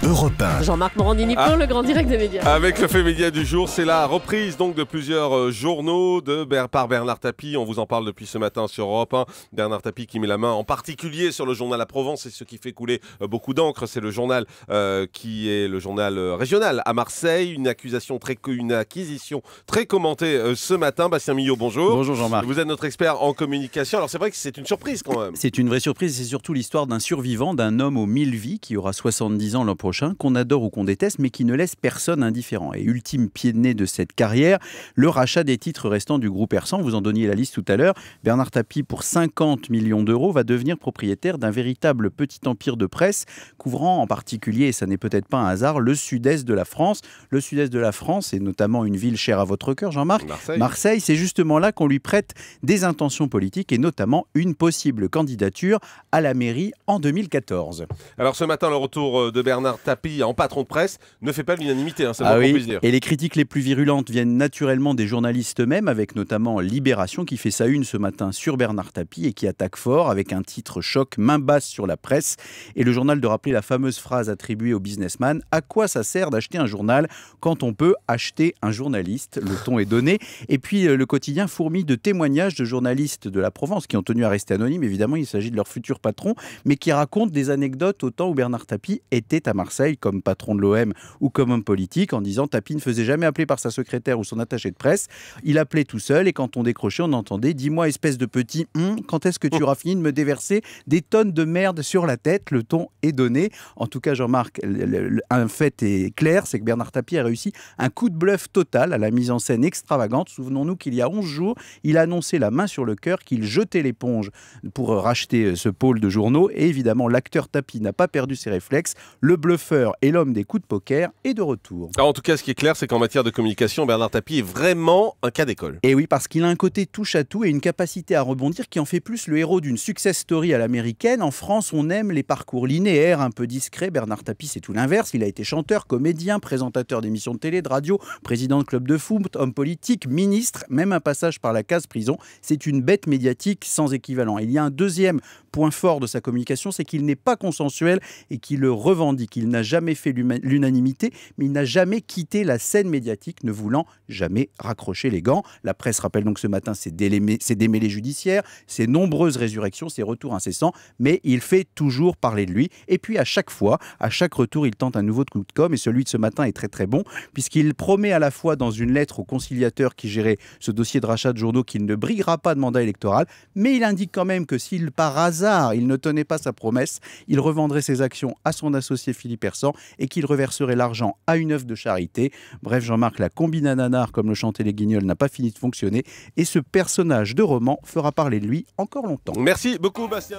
Europe 1. Jean-Marc Morandini pour le grand direct des médias. Avec le fait média du jour, c'est la reprise donc de plusieurs journaux par Bernard Tapie. On vous en parle depuis ce matin sur Europe 1. Bernard Tapie qui met la main en particulier sur le journal La Provence, et ce qui fait couler beaucoup d'encre, c'est le journal qui est le journal régional à Marseille. Une acquisition très commentée ce matin. Bastien Millot, bonjour. Bonjour Jean-Marc. Vous êtes notre expert en communication. Alors c'est vrai que c'est une surprise quand même. C'est une vraie surprise, c'est surtout l'histoire d'un survivant, d'un homme aux 1000 vies qui aura 70 ans l'an prochain, qu'on adore ou qu'on déteste, mais qui ne laisse personne indifférent. Et ultime pied de nez de cette carrière, le rachat des titres restants du groupe Hersant. Vous en donniez la liste tout à l'heure. Bernard Tapie, pour 50 millions d'euros, va devenir propriétaire d'un véritable petit empire de presse, couvrant en particulier, et ça n'est peut-être pas un hasard, le sud-est de la France. Le sud-est de la France, et notamment une ville chère à votre cœur, Jean-Marc, Marseille, c'est justement là qu'on lui prête des intentions politiques, et notamment une possible candidature à la mairie en 2014. Alors ce matin, le retour de Bernard Tapie en patron de presse ne fait pas l'unanimité, c'est qu'on puisse dire. Et les critiques les plus virulentes viennent naturellement des journalistes eux-mêmes, avec notamment Libération qui fait sa une ce matin sur Bernard Tapie et qui attaque fort avec un titre choc, main basse sur la presse, et le journal de rappeler la fameuse phrase attribuée au businessman: à quoi ça sert d'acheter un journal quand on peut acheter un journaliste? Le ton est donné. Et puis le quotidien fourmille de témoignages de journalistes de la Provence qui ont tenu à rester anonymes, évidemment il s'agit de leur futur patron, mais qui racontent des anecdotes au temps où Bernard Tapie était à Marseille comme patron de l'OM ou comme homme politique, en disant Tapie ne faisait jamais appeler par sa secrétaire ou son attaché de presse, il appelait tout seul, et quand on décrochait on entendait: dis-moi espèce de petit, quand est-ce que tu auras fini de me déverser des tonnes de merde sur la tête? Le ton est donné. En tout cas Jean-Marc, un fait est clair, c'est que Bernard Tapie a réussi un coup de bluff total à la mise en scène extravagante. Souvenons-nous qu'il y a 11 jours, il a annoncé la main sur le cœur qu'il jetait l'éponge pour racheter ce pôle de journaux, et évidemment l'acteur Tapie n'a pas perdu ses réflexes. Le bluffeur et l'homme des coups de poker est de retour. Alors, en tout cas, ce qui est clair, c'est qu'en matière de communication, Bernard Tapie est vraiment un cas d'école. Et oui, parce qu'il a un côté touche à tout et une capacité à rebondir qui en fait plus le héros d'une success story à l'américaine. En France, on aime les parcours linéaires, un peu discrets. Bernard Tapie, c'est tout l'inverse. Il a été chanteur, comédien, présentateur d'émissions de télé, de radio, président de club de foot, homme politique, ministre, même un passage par la case prison. C'est une bête médiatique sans équivalent. Il y a un deuxième point fort de sa communication, c'est qu'il n'est pas consensuel et qu'il le revendique. Il n'a jamais fait l'unanimité, mais il n'a jamais quitté la scène médiatique, ne voulant jamais raccrocher les gants. La presse rappelle donc ce matin ses démêlés judiciaires, ses nombreuses résurrections, ses retours incessants, mais il fait toujours parler de lui. Et puis à chaque fois, à chaque retour, il tente un nouveau coup de com', et celui de ce matin est très très bon, puisqu'il promet à la fois dans une lettre au conciliateur qui gérait ce dossier de rachat de journaux qu'il ne briguera pas de mandat électoral, mais il indique quand même que s'il par hasard il ne tenait pas sa promesse, il revendrait ses actions à son associé Philippe Hersant et qu'il reverserait l'argent à une œuvre de charité. Bref, Jean-Marc, la combina nanar, comme le chantaient les Guignols, n'a pas fini de fonctionner, et ce personnage de roman fera parler de lui encore longtemps. Merci beaucoup Bastien.